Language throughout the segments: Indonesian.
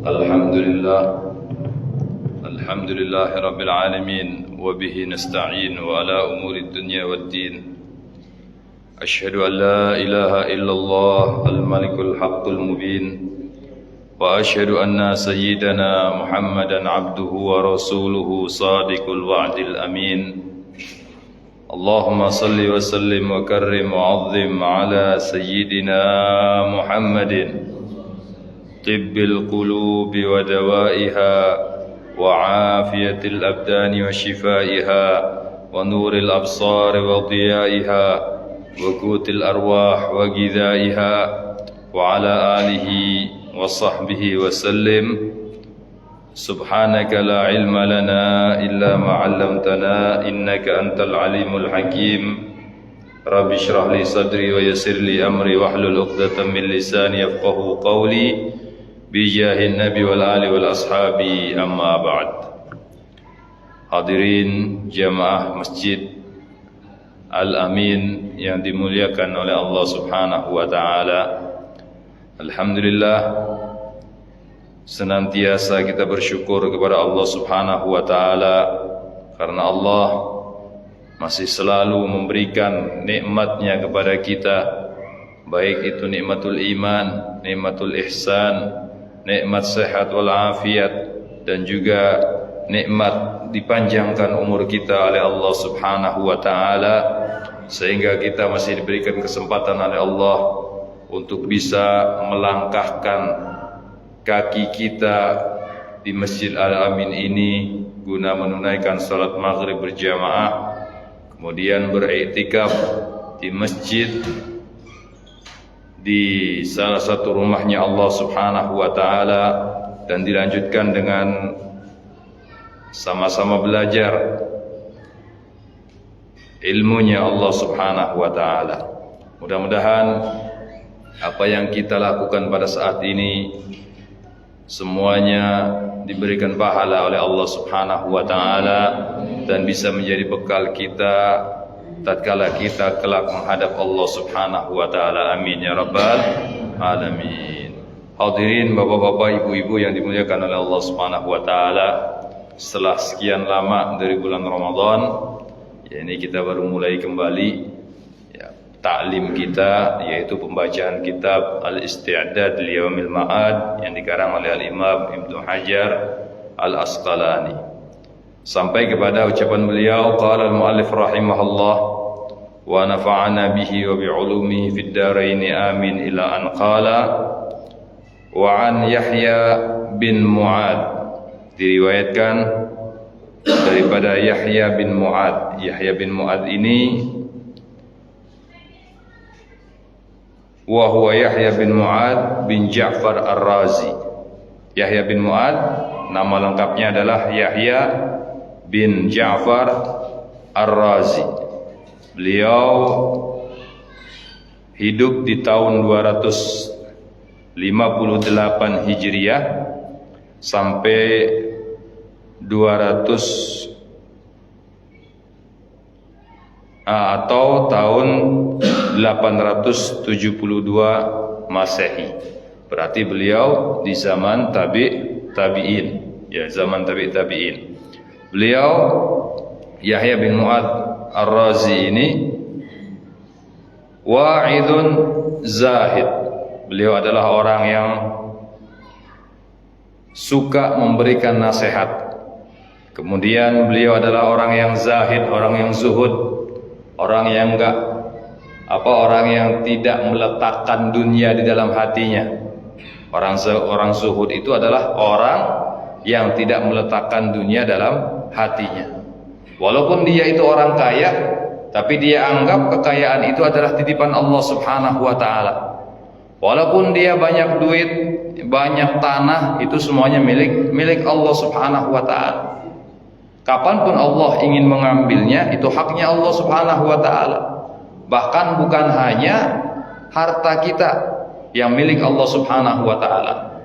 الحمد لله رب العالمين وبه نستعين وعلى أمور الدنيا والدين أشهد أن لا إله إلا الله الملك الحق المبين وأشهد أن سيدنا محمدا عبده ورسوله صادق الوعد الأمين اللهم صل وسلم وكرم وعظم على سيدنا محمد طب القلوب ودوائها وعافية الأبدان وشفائها ونور الأبصار وضيائها وقوت الأرواح وغذائها وعلى آله وصحبه وسلم سبحانك لا علم لنا إلا ما علمتنا إنك أنت العليم الحكيم رب اشرح لي صدري ويسر لي أمري واحلل عقدة من لساني يفقهوا قولي بجاه النبي والآل والأصحاب أما بعد. Hadirin jamaah Masjid Al-Amin yang dimuliakan oleh Allah Subhanahu wa taala. Alhamdulillah, senantiasa kita bersyukur kepada Allah Subhanahu wa taala karena Allah masih selalu memberikan nikmatnya kepada kita, baik itu nikmatul iman, nikmatul ihsan, nikmat sehat wal afiat, dan juga nikmat dipanjangkan umur kita oleh Allah Subhanahu wa taala sehingga kita masih diberikan kesempatan oleh Allah untuk bisa melangkahkan kaki kita di Masjid Al-Amin ini guna menunaikan salat maghrib berjamaah, kemudian beriktikaf di masjid di salah satu rumahnya Allah Subhanahu wa taala, dan dilanjutkan dengan sama-sama belajar ilmunya Allah Subhanahu wa taala. Mudah-mudahan apa yang kita lakukan pada saat ini semuanya diberikan pahala oleh Allah Subhanahu wa taala dan bisa menjadi bekal kita tatkala kita kelak menghadap Allah Subhanahu wa taala. Amin ya rabbal alamin. Hadirin bapak-bapak, ibu-ibu yang dimuliakan oleh Allah Subhanahu wa taala, setelah sekian lama dari bulan Ramadan, ini kita baru mulai kembali ta'lim kita, yaitu pembacaan kitab Al-Isti'dad li Yaumil Ma'ad yang dikarang oleh Al-Imam Ibnu Hajar Al-Asqalani, sampai kepada ucapan beliau, qala al-muallif rahimahullah wa nafa'ana bihi wa bi'ulumihi fid dharain amin, ila an qala wa an Yahya bin Mu'ad, diriwayatkan daripada Yahya bin Mu'ad. Yahya bin Mu'ad ini wa huwa Yahya bin Mu'ad bin Ja'far Ar-Razi. Yahya bin Mu'ad nama lengkapnya adalah Yahya bin Ja'far Ar-Razi. Beliau hidup di tahun 258 Hijriah sampai 200 atau tahun 872 Masehi. Berarti beliau di zaman tabi'in, ya, zaman tabi'in. Beliau Yahya bin Mu'ad Ar-Razi ini wa'idun zahid. Beliau adalah orang yang suka memberikan nasihat. Kemudian beliau adalah orang yang zahid, orang yang zuhud, orang yang orang yang tidak meletakkan dunia di dalam hatinya. Orang zuhud itu adalah orang yang tidak meletakkan dunia dalam hatinya. Walaupun dia itu orang kaya, tapi dia anggap kekayaan itu adalah titipan Allah Subhanahu wa taala. Walaupun dia banyak duit, banyak tanah, itu semuanya milik Allah Subhanahu wa taala. Kapanpun Allah ingin mengambilnya, itu haknya Allah Subhanahu wa taala. Bahkan bukan hanya harta kita yang milik Allah Subhanahu wa taala,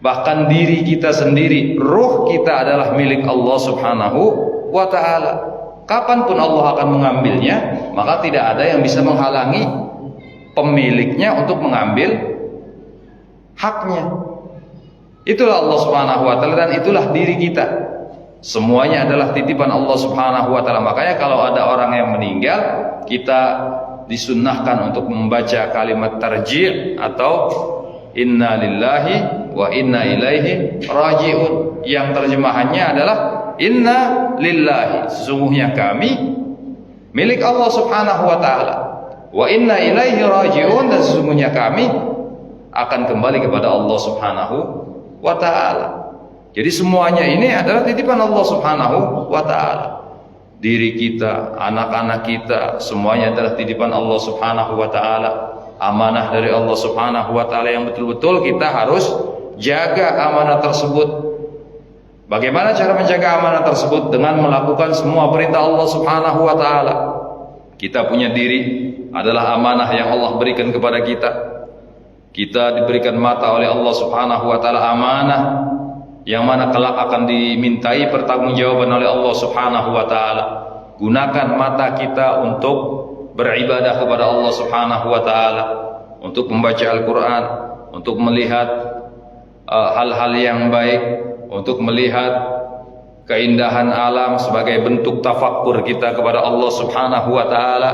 bahkan diri kita sendiri, ruh kita adalah milik Allah Subhanahu wa ta'ala. Kapanpun Allah akan mengambilnya, maka tidak ada yang bisa menghalangi pemiliknya untuk mengambil haknya. Itulah Allah Subhanahu wa taala dan itulah diri kita. Semuanya adalah titipan Allah Subhanahu wa taala. Makanya kalau ada orang yang meninggal, kita disunnahkan untuk membaca kalimat tarji' atau inna lillahi wa inna ilaihi raji'un. Yang terjemahannya adalah inna lillahi, sesungguhnya kami milik Allah Subhanahu wa taala. Wa inna ilaihi raji'un, dan sesungguhnya kami akan kembali kepada Allah Subhanahu wa taala. Jadi semuanya ini adalah titipan Allah Subhanahu wa taala. Diri kita, anak-anak kita, semuanya adalah titipan Allah Subhanahu wa taala. Amanah dari Allah Subhanahu wa taala yang betul-betul kita harus jaga amanah tersebut. Bagaimana cara menjaga amanah tersebut? Dengan melakukan semua perintah Allah Subhanahu wa taala. Kita punya diri adalah amanah yang Allah berikan kepada kita. Kita diberikan mata oleh Allah Subhanahu wa taala, amanah yang mana kelak akan dimintai pertanggungjawaban oleh Allah Subhanahu wa taala. Gunakan mata kita untuk beribadah kepada Allah Subhanahu wa taala, untuk membaca Al-Qur'an, untuk melihat hal-hal yang baik, untuk melihat keindahan alam sebagai bentuk tafakkur kita kepada Allah Subhanahu wa taala.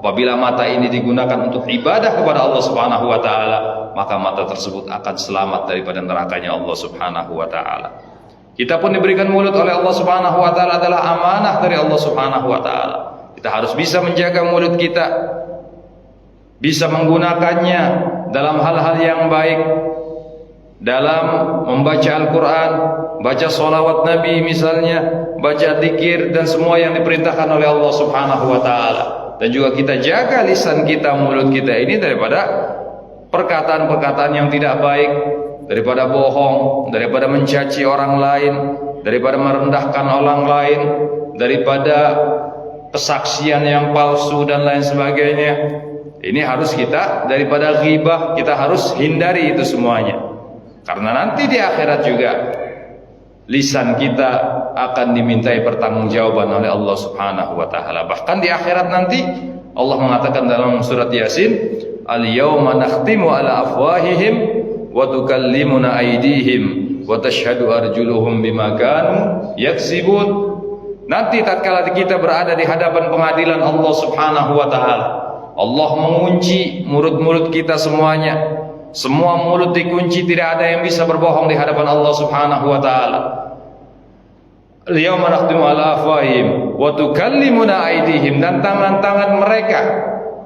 Apabila mata ini digunakan untuk ibadah kepada Allah Subhanahu wa taala, maka mata tersebut akan selamat daripada nerakanya Allah Subhanahu wa taala. Kita pun diberikan mulut oleh Allah Subhanahu wa taala, adalah amanah dari Allah Subhanahu wa taala. Kita harus bisa menjaga mulut kita, bisa menggunakannya dalam hal-hal yang baik, dalam membaca Al-Quran, baca sholawat Nabi misalnya, baca dzikir dan semua yang diperintahkan oleh Allah Subhanahu wa taala. Dan juga kita jaga lisan kita, mulut kita ini daripada perkataan-perkataan yang tidak baik, daripada bohong, daripada mencaci orang lain, daripada merendahkan orang lain, daripada kesaksian yang palsu dan lain sebagainya. Ini harus kita, daripada ghibah, kita harus hindari itu semuanya. Karena nanti di akhirat juga lisan kita akan dimintai pertanggungjawaban oleh Allah Subhanahu wa taala. Bahkan di akhirat nanti Allah mengatakan dalam surat Yasin, "Al-yauma nakhtimu ala afwahihim wa tukallimuna aydihim wa tashhadu arjuluhum bima kanu yaksibun." Nanti tatkala kita berada di hadapan pengadilan Allah Subhanahu wa taala, Allah mengunci mulut-mulut kita semuanya. Semua mulut dikunci, tidak ada yang bisa berbohong di hadapan Allah Subhanahu wa taala. Al-yauma nakhtimu ala afwahihim wa tukallimuna aydihim, dan tangan-tangan mereka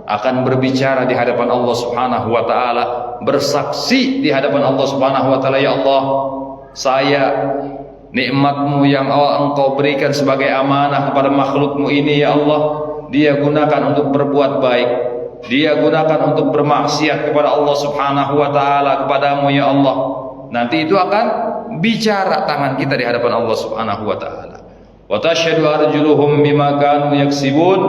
akan berbicara di hadapan Allah Subhanahu wa taala, bersaksi di hadapan Allah Subhanahu wa taala, ya Allah, saya nikmat-Mu yang Engkau berikan sebagai amanah kepada makhluk-Mu ini, ya Allah, dia gunakan untuk berbuat baik, dia gunakan untuk bermaksiat kepada Allah Subhanahu wa taala, kepadamu ya Allah. Nanti itu akan bicara tangan kita di hadapan Allah Subhanahu wa taala. Wa tashhadu arjuluhum bima kanu yaksibun,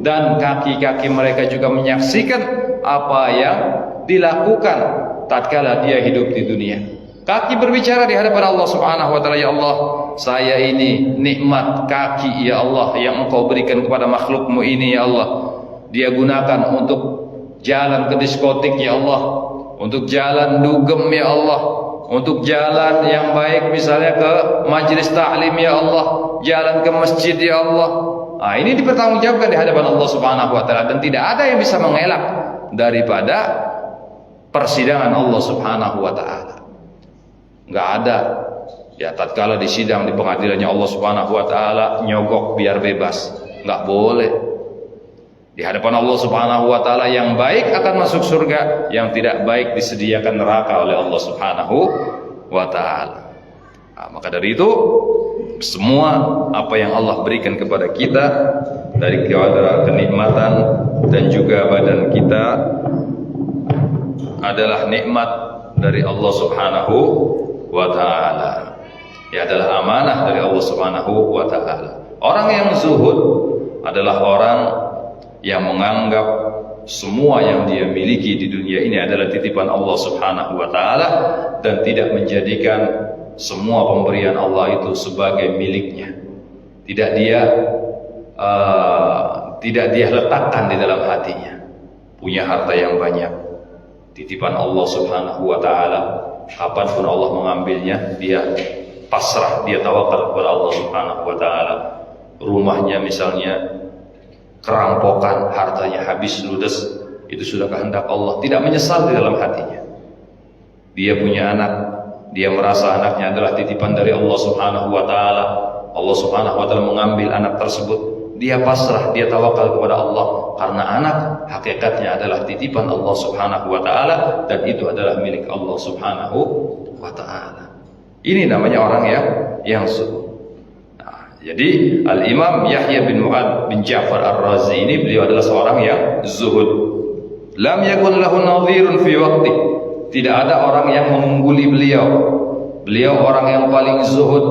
dan kaki-kaki mereka juga menyaksikan apa yang dilakukan tatkala dia hidup di dunia. Kaki berbicara di hadapan Allah Subhanahu wa taala, ya Allah, saya ini nikmat kaki ya Allah yang Engkau berikan kepada makhluk-Mu ini ya Allah. Dia gunakan untuk jalan ke diskotik ya Allah, untuk jalan dugem ya Allah, untuk jalan yang baik misalnya ke majelis ta'lim ya Allah, jalan ke masjid ya Allah. Nah, ini dipertanggungjawabkan di hadapan Allah Subhanahu wa taala, dan tidak ada yang bisa mengelak daripada persidangan Allah Subhanahu wa taala. Enggak ada. Ya, tatkala di sidang di pengadilannya Allah Subhanahu wa taala, nyogok biar bebas. Enggak boleh. Di hadapan Allah Subhanahu wa taala, yang baik akan masuk surga, yang tidak baik disediakan neraka oleh Allah Subhanahu wa taala. Nah, maka dari itu semua apa yang Allah berikan kepada kita dari kenikmatan dan juga badan kita adalah nikmat dari Allah Subhanahu wa taala. Ya, adalah amanah dari Allah Subhanahu wa taala. Orang yang zuhud adalah orang yang menganggap semua yang dia miliki di dunia ini adalah titipan Allah Subhanahu wa taala, dan tidak menjadikan semua pemberian Allah itu sebagai miliknya. Tidak dia letakkan di dalam hatinya. Punya harta yang banyak, titipan Allah Subhanahu wa taala. kapanpun Allah mengambilnya, dia pasrah, dia tawakal kepada Allah Subhanahu wa taala. Rumahnya misalnya kerampokan, hartanya habis ludes, itu sudah kehendak Allah, tidak menyesal di dalam hatinya. Dia punya anak, dia merasa anaknya adalah titipan dari Allah Subhanahu wa taala. Allah Subhanahu wa taala mengambil anak tersebut, dia pasrah, dia tawakal kepada Allah, karena anak hakikatnya adalah titipan Allah Subhanahu wa taala dan itu adalah milik Allah Subhanahu wa taala. Ini namanya orang yang zuhud. Nah, jadi Al-Imam Yahya bin Mu'ad bin Ja'far Ar-Razi ini, beliau adalah seorang yang zuhud. Lam yakun lahu nadhirun fi waqti. Tidak ada orang yang mengungguli beliau. Beliau orang yang paling zuhud.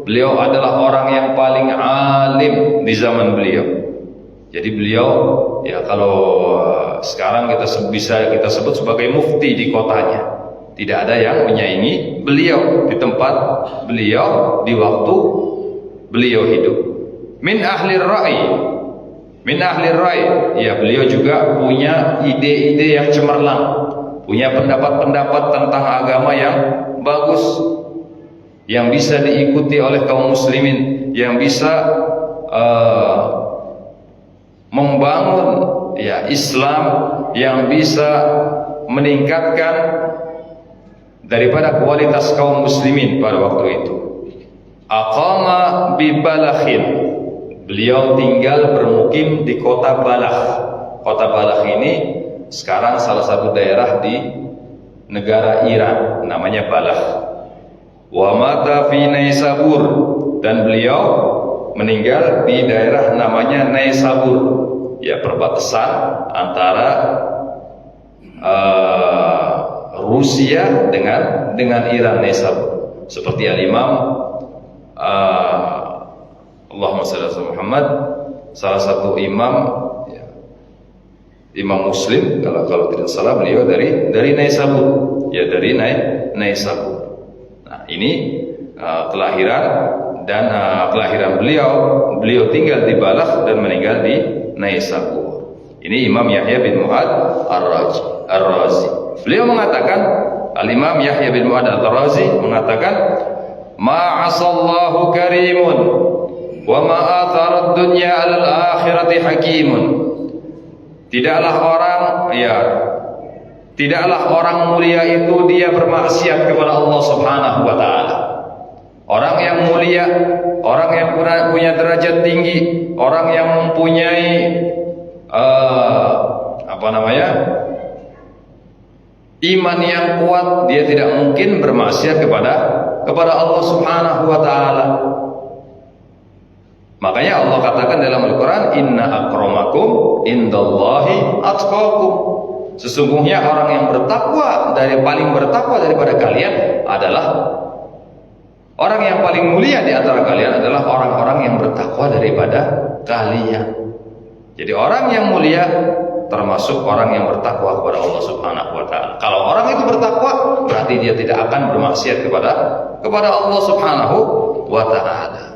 Beliau adalah orang yang paling alim di zaman beliau. Jadi beliau, ya kalau sekarang bisa kita sebut sebagai mufti di kotanya. Tidak ada yang menyaingi beliau di tempat beliau di waktu beliau hidup. Min ahli ra'i. Min ahli ra'i. Ya, beliau juga punya ide-ide yang cemerlang. Punya pendapat-pendapat tentang agama yang bagus, yang bisa diikuti oleh kaum muslimin, yang bisa membangun Islam, yang bisa meningkatkan daripada kualitas kaum muslimin pada waktu itu. Aqama bi Balakhin. Beliau tinggal bermukim di kota Balakh. Kota Balakh ini sekarang salah satu daerah di negara Iran, namanya Balakh. Wa mata fi Naisabur, dan beliau meninggal di daerah namanya Naisabur, ya, perbatasan antara Rusia dengan Iran, Naisabur. Seperti Al-Imam Allahumma shalli ala Muhammad, salah satu imam Muslim, kalau tidak salah, beliau dari Naisabur, ya, dari Naisabur. Nah, ini kelahiran beliau tinggal di Balakh dan meninggal di Naisabur. Ini Imam Yahya bin Mu'ad Ar-Razi. Beliau mengatakan, Al-Imam Yahya bin Mu'ad Ar-Razi mengatakan, ma'asallahu karimun wa ma'atharad dunya al-akhirati hakimun. Tidaklah orang mulia itu dia bermaksiat kepada Allah Subhanahu wa taala. Orang yang mulia, orang yang punya derajat tinggi, orang yang mempunyai iman yang kuat, dia tidak mungkin bermaksiat kepada Allah Subhanahu wa taala. Makanya Allah katakan dalam Al-Quran, inna akramakum indallahi atqakum. Sesungguhnya orang yang paling bertakwa daripada kalian adalah orang yang paling mulia di antara kalian adalah orang-orang yang bertakwa daripada kalian. Jadi orang yang mulia termasuk orang yang bertakwa kepada Allah Subhanahu wa taala. Kalau orang itu bertakwa, berarti dia tidak akan bermaksiat kepada Allah Subhanahu wa taala.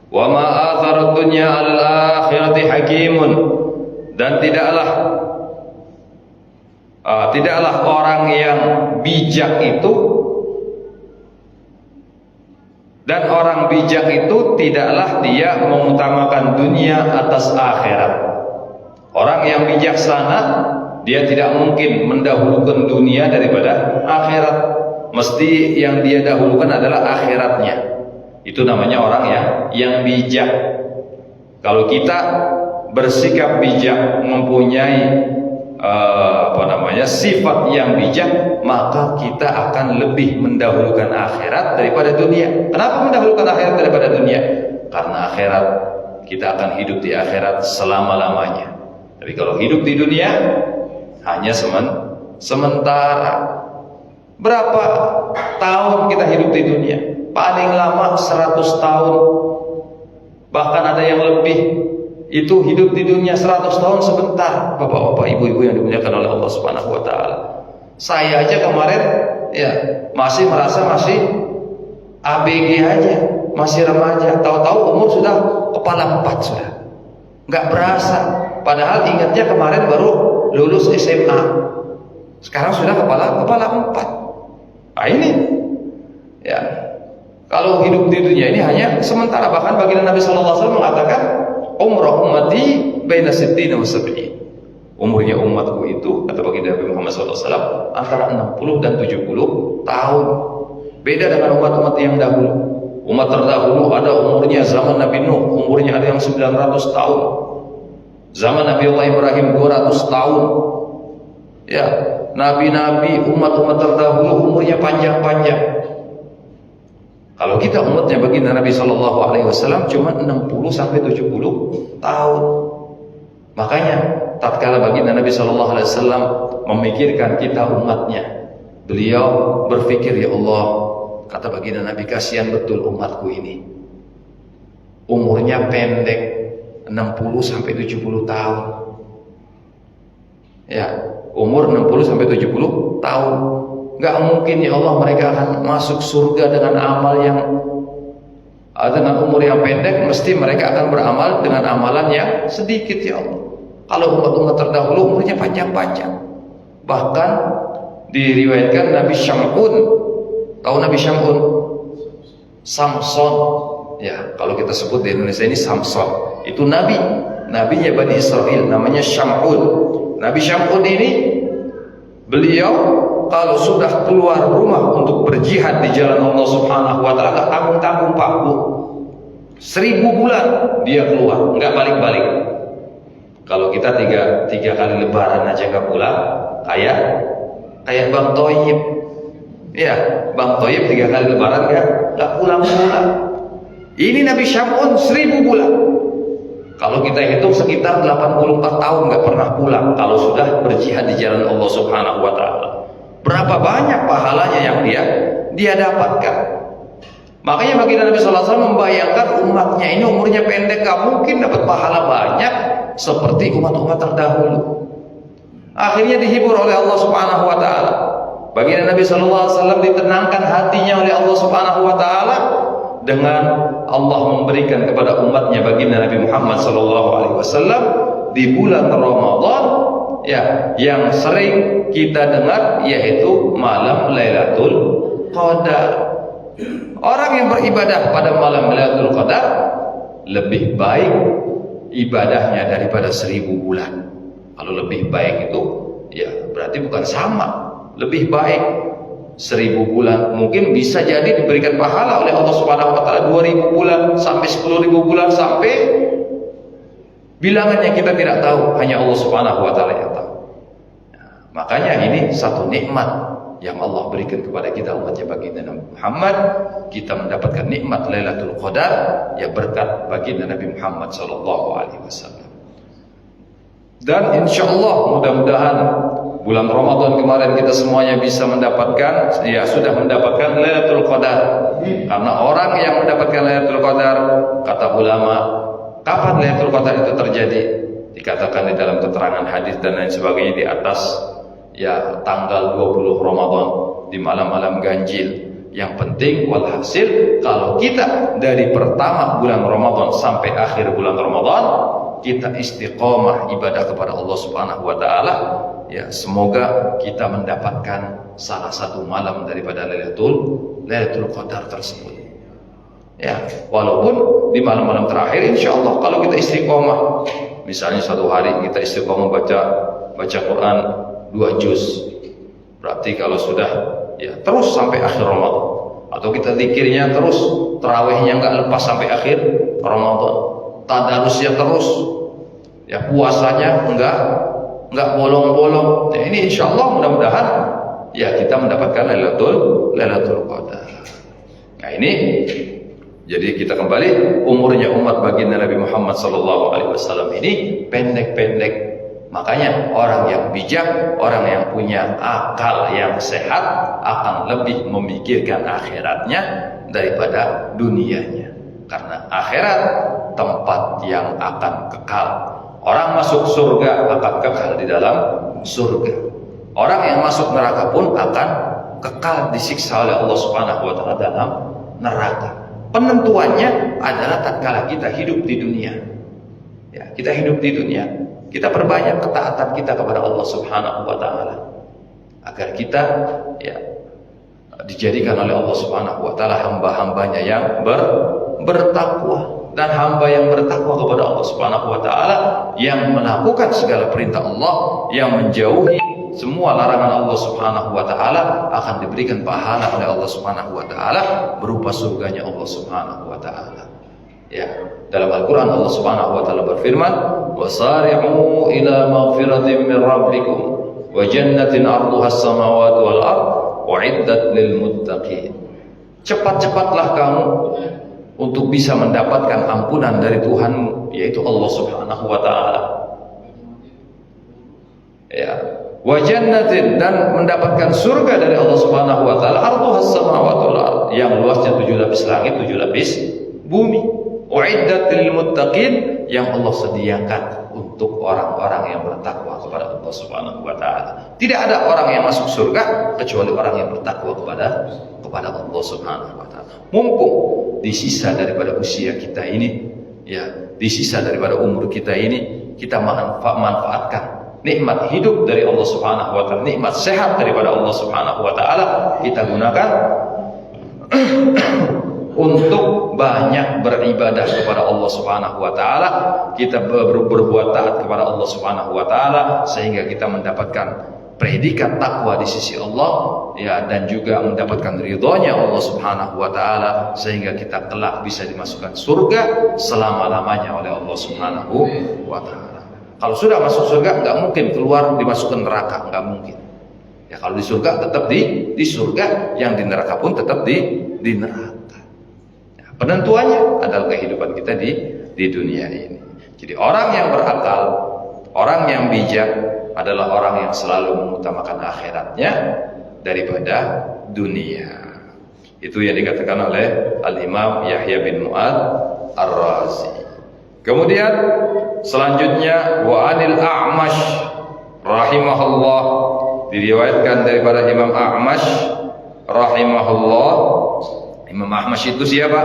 Wa ma atharud dunya al-akhirati hakimun, dan tidaklah orang yang bijak itu, dan orang bijak itu tidaklah dia mengutamakan dunia atas akhirat. Orang yang bijaksana, dia tidak mungkin mendahulukan dunia daripada akhirat. Mesti yang dia dahulukan adalah akhiratnya. Itu namanya orang yang bijak. Kalau kita bersikap bijak, mempunyai sifat yang bijak, maka kita akan lebih mendahulukan akhirat daripada dunia. Kenapa mendahulukan akhirat daripada dunia? Karena akhirat, kita akan hidup di akhirat selama-lamanya. Tapi kalau hidup di dunia hanya sementara. Berapa tahun kita hidup di dunia? Paling lama 100 tahun. Bahkan ada yang lebih. Itu hidup di dunia 100 tahun sebentar. Bapak-bapak, ibu-ibu yang dimuliakan oleh Allah Subhanahu wa taala. Saya aja kemarin masih merasa masih ABG aja, masih remaja. Tahu-tahu umur sudah kepala 4 sudah. Enggak berasa. Padahal ingatnya kemarin baru lulus SMA. Sekarang sudah kepala 4. Nah, ini ya, kalau hidup di dunia ini hanya sementara. Bahkan baginda Nabi sallallahu alaihi wasallam mengatakan, umrah ummati baina sittina wa sab'in. Umurnya umatku itu, kata baginda Nabi Muhammad sallallahu alaihi wasallam, antara 60 dan 70 tahun. Beda dengan umat-umat yang dahulu. Umat terdahulu ada umurnya zaman Nabi Nuh, umurnya ada yang 900 tahun. Zaman Nabi Allah Ibrahim 200 tahun. Ya, nabi-nabi, umat-umat terdahulu umurnya panjang-panjang. Kalau kita umatnya baginda Nabi sallallahu alaihi wasallam cuma 60 sampai 70 tahun. Makanya tatkala baginda Nabi sallallahu alaihi wasallam memikirkan kita umatnya, beliau berpikir, ya Allah, kata baginda Nabi, kasihan betul umatku ini. Umurnya pendek, 60 sampai 70 tahun. Ya, umur 60 sampai 70 tahun. Enggak mungkin ya Allah mereka akan masuk surga dengan amal yang dengan umur yang pendek. Mesti mereka akan beramal dengan amalan yang sedikit ya Allah. Kalau umat-umat terdahulu umurnya panjang-panjang. Bahkan diriwayatkan Nabi Syam'un. Tahu Nabi Syam'un? Samson. Ya, kalau kita sebut di Indonesia ini Samson. Itu nabi, nabinya Bani Israel, namanya Syam'un. Nabi Syam'un ini beliau kalau sudah keluar rumah untuk berjihad di jalan Allah Subhanahu wa taala, enggak tanggung-tanggung Pak Bu. 1000 bulan dia keluar, enggak balik-balik. Kalau kita tiga kali lebaran aja enggak pulang, kayak Bang Toyib. Ya, Bang Toyib 3 kali lebaran enggak pulang-pulang. Ini Nabi Syam'un 1000 bulan. Kalau kita hitung sekitar 84 tahun enggak pernah pulang kalau sudah berjihad di jalan Allah Subhanahu wa taala. Berapa banyak pahalanya yang dia dapatkan. Makanya baginda Nabi sallallahu alaihi wasallam membayangkan umatnya ini umurnya pendek, gak mungkin dapat pahala banyak seperti umat-umat terdahulu. Akhirnya dihibur oleh Allah Subhanahu wa taala. Baginda Nabi sallallahu alaihi wasallam ditenangkan hatinya oleh Allah Subhanahu wa taala dengan Allah memberikan kepada umatnya baginda Nabi Muhammad sallallahu alaihi wasallam di bulan Ramadan, ya, yang sering kita dengar yaitu malam Lailatul Qadar. Orang yang beribadah pada malam Lailatul Qadar lebih baik ibadahnya daripada 1000 bulan. Kalau lebih baik itu ya berarti bukan sama, lebih baik 1000 bulan. Mungkin bisa jadi diberikan pahala oleh Allah Subhanahu wa taala 2000 bulan sampai 10.000 bulan, sampai bilangannya kita tidak tahu, hanya Allah Subhanahu wa taala yang tahu. Makanya ini satu nikmat yang Allah berikan kepada kita umatnya baginda Nabi Muhammad. Kita mendapatkan nikmat Lailatul Qadar ya berkat baginda Nabi Muhammad sallallahu alaihi wasallam. Dan insyaallah mudah-mudahan bulan Ramadan kemarin kita semuanya bisa mendapatkan, ya sudah mendapatkan Lailatul Qadar. Karena orang yang mendapatkan Lailatul Qadar, kata ulama, kapan Lailatul Qadar itu terjadi? Dikatakan di dalam keterangan hadis dan lain sebagainya di atas, ya tanggal 20 Ramadan di malam-malam ganjil. Yang penting walhasil kalau kita dari pertama bulan Ramadan sampai akhir bulan Ramadan kita istiqomah ibadah kepada Allah Subhanahu wa taala, ya semoga kita mendapatkan salah satu malam daripada Lailatul Qadar tersebut. Ya, walaupun di malam-malam terakhir insyaallah kalau kita istiqomah, misalnya satu hari kita istiqomah baca Quran 2 juz, berarti kalau sudah ya terus sampai akhir Ramadan, atau kita zikirnya terus, tarawihnya enggak lepas sampai akhir Ramadan, tadarusnya terus, ya puasanya enggak bolong-bolong. Ya, ini insyaallah mudah-mudahan ya kita mendapatkan Lailatul Qadar. Nah ini jadi kita kembali, umurnya umat baginda Nabi Muhammad sallallahu alaihi wasallam ini pendek-pendek. Makanya orang yang bijak, orang yang punya akal yang sehat akan lebih memikirkan akhiratnya daripada dunianya. Karena akhirat tempat yang akan kekal. Orang masuk surga akan kekal di dalam surga. Orang yang masuk neraka pun akan kekal disiksa oleh Allah Subhanahu wa taala dalam neraka. Penentuannya adalah tatkala kita hidup di dunia. Ya, kita hidup di dunia, kita perbanyak ketaatan kita kepada Allah Subhanahu wa taala agar kita ya dijadikan oleh Allah Subhanahu wa taala hamba-hambanya yang bertakwa. Dan hamba yang bertakwa kepada Allah Subhanahu wa taala, yang melakukan segala perintah Allah, yang menjauhi semua larangan Allah Subhanahu wa taala, akan diberikan pahala oleh Allah Subhanahu wa taala berupa surganya Allah Subhanahu wa taala. Ya, dalam Al-Qur'an Allah Subhanahu wa taala berfirman, "Wasari'u ila maghfiratin min rabbikum wa jannatin 'arduha as-samawati wal ard u'iddat lil muttaqin." Cepat-cepatlah kamu untuk bisa mendapatkan ampunan dari Tuhanmu, yaitu Allah Subhanahu wa taala. Ya, wa jannatin, dan mendapatkan surga dari Allah Subhanahu wa taala, arduhas samawati wal ard, yang luasnya 7 lapis langit, 7 lapis bumi. Uiddat lil muttaqin, yang Allah sediakan untuk orang-orang yang bertakwa kepada Allah Subhanahu wa taala. Tidak ada orang yang masuk surga kecuali orang yang bertakwa kepada Allah Subhanahu wa taala. Mumpung di sisa daripada usia kita ini, ya, di sisa daripada umur kita ini, kita manfaatkan nikmat hidup dari Allah Subhanahu wa taala, nikmat sehat daripada Allah Subhanahu wa taala, kita gunakan untuk banyak beribadah kepada Allah Subhanahu wa taala, kita berbuat taat kepada Allah Subhanahu wa taala, sehingga kita mendapatkan predikat takwa di sisi Allah, ya, dan juga mendapatkan ridhonya Allah Subhanahu wa taala, sehingga kita kelak bisa dimasukkan surga selama-lamanya oleh Allah Subhanahu wa taala. Kalau sudah masuk surga, nggak mungkin keluar dimasukkan neraka, nggak mungkin. Ya, kalau di surga tetap di surga, yang di neraka pun tetap di neraka. Ya, penentuannya adalah kehidupan kita di dunia ini. Jadi orang yang berakal, orang yang bijak adalah orang yang selalu mengutamakan akhiratnya daripada dunia. Itu yang dikatakan oleh Al-Imam Yahya bin Mu'ad Ar-Razi. Kemudian selanjutnya, wa anil A'mash rahimahullah, diriwayatkan daripada Imam A'mash rahimahullah. Imam A'mash itu siapa?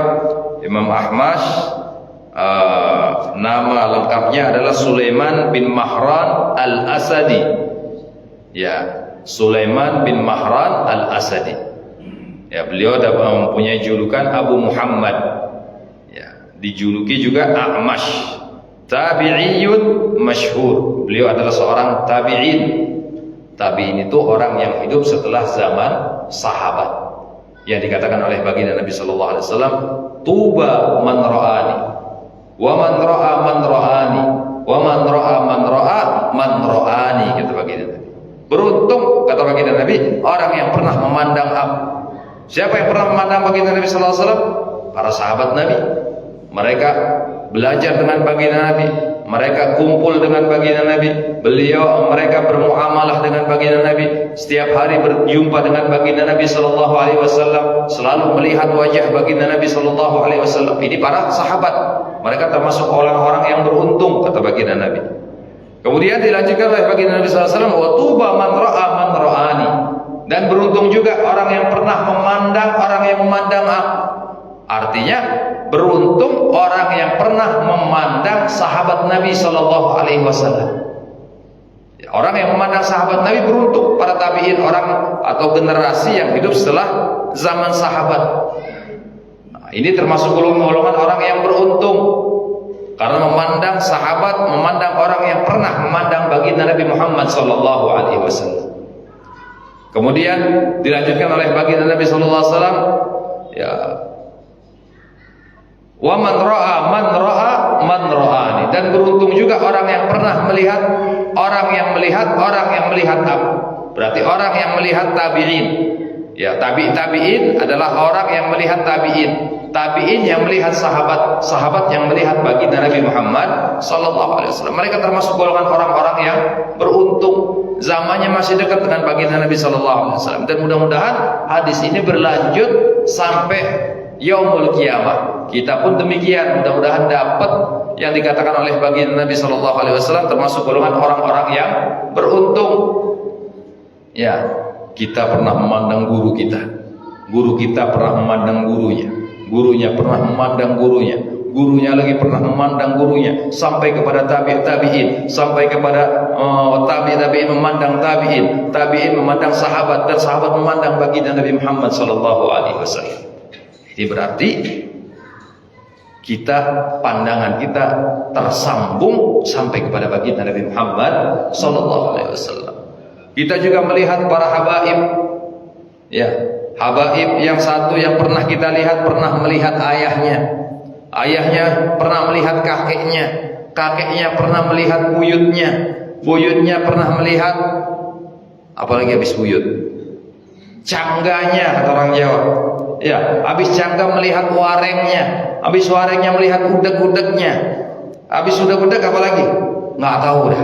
Imam A'mash nama lengkapnya adalah Sulaiman bin Mahran al-Asadi. Ya, Sulaiman bin Mahran al-Asadi. Ya, beliau mempunyai julukan Abu Muhammad. Ya, dijuluki juga A'mash. Tabi'iyun masyhur. Beliau adalah seorang tabi'in. Tabi'in itu orang yang hidup setelah zaman sahabat. Yang dikatakan oleh baginda Nabi sallallahu alaihi wasallam, "Tuba man ra'ani, wa man ra'a man ra'ani, wa man ra'a man ra'a man ra'ani," kata baginda Nabi. Beruntung, kata baginda Nabi, orang yang pernah memandang aku. Siapa yang pernah memandang baginda Nabi sallallahu alaihi wasallam? Para sahabat Nabi. Mereka belajar dengan baginda Nabi, mereka kumpul dengan baginda Nabi, mereka bermuamalah dengan baginda Nabi, setiap hari berjumpa dengan baginda Nabi sallallahu alaihi wasallam, selalu melihat wajah baginda Nabi sallallahu alaihi wasallam. Ini para sahabat, mereka termasuk orang-orang yang beruntung, kata baginda Nabi. Kemudian dilanjutkan oleh baginda Nabi sallallahu alaihi wasallam, wa tuba man ra'a man ra'ani, dan beruntung juga orang yang pernah memandang orang yang memandang aku. Artinya beruntung orang yang pernah memandang sahabat Nabi sallallahu alaihi wasallam. Orang yang memandang sahabat Nabi beruntung, para tabi'in, orang atau generasi yang hidup setelah zaman sahabat. Nah, ini termasuk golongan orang yang beruntung karena memandang sahabat, memandang orang yang pernah memandang baginda Nabi Muhammad sallallahu alaihi wasallam. Kemudian dilanjutkan oleh baginda Nabi sallallahu alaihi wasallam, ya, wa man ra'a man ra'a man ra'ani, dan beruntung juga orang yang pernah melihat orang yang melihat aku. Berarti orang yang melihat tabi'in. Ya, tabi'in adalah orang yang melihat tabi'in. Tabi'in yang melihat sahabat yang melihat baginda Nabi Muhammad sallallahu alaihi wasallam. Mereka termasuk golongan orang-orang yang beruntung, zamannya masih dekat dengan baginda Nabi sallallahu alaihi wasallam. Dan mudah-mudahan hadis ini berlanjut sampai yaumul kiamah. Kita pun demikian, mudah-mudahan dapat yang dikatakan oleh baginda Nabi sallallahu alaihi wasallam, termasuk golongan orang-orang yang beruntung. Ya, kita pernah memandang guru kita pernah memandang gurunya pernah memandang gurunya gurunya lagi pernah memandang gurunya, sampai kepada tabi'in, sampai kepada tabi'in memandang tabi'in memandang sahabat, dan sahabat memandang baginda Nabi Muhammad sallallahu alaihi wasallam. Ini berarti pandangan kita tersambung sampai kepada baginda Nabi Muhammad sallallahu alaihi wasallam. Kita juga melihat para habaib, ya, habaib yang satu yang pernah kita lihat pernah melihat ayahnya pernah melihat kakeknya pernah melihat buyutnya pernah melihat, apalagi habis buyut, cangganya kata orang Jawa. Ya, habis cangga melihat warengnya, habis warengnya melihat udeg-udegnya, habis udeg-udeg apalagi? Nggak tahu dah.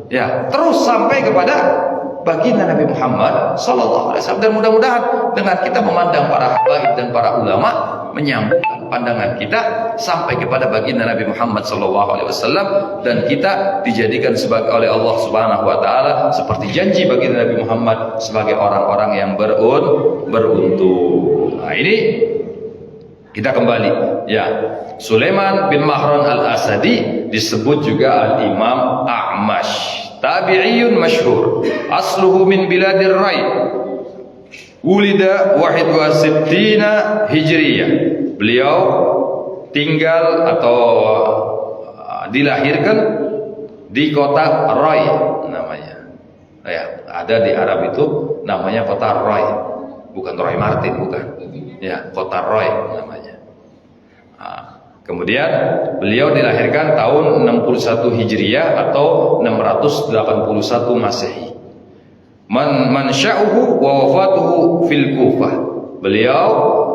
Ya, terus sampai kepada baginda Nabi Muhammad sallallahu alaihi wasallam. Dan mudah-mudahan dengan kita memandang para habaib dan para ulama, menyambungkan pandangan kita sampai kepada baginda Nabi Muhammad sallallahu alaihi wasallam, dan kita dijadikan sebagai oleh Allah Subhanahu wa taala seperti janji baginda Nabi Muhammad sebagai orang-orang yang beruntung. Nah, ini kita kembali, ya. Sulaiman bin Mahran al-Asadi disebut juga al-Imam A'mash, tabi'iyun masyhur, asluhu min biladir Rai, ulida 61 Hijriyah. Beliau tinggal atau dilahirkan di kota Rai namanya. Ya, ada di Arab itu namanya kota Rai, bukan Roy Martin, bukan. Ya, kota Rai namanya. Kemudian beliau dilahirkan tahun 61 Hijriyah atau 681 Masehi. Mansya'uhu wa wafatuhu fil Kufah. Beliau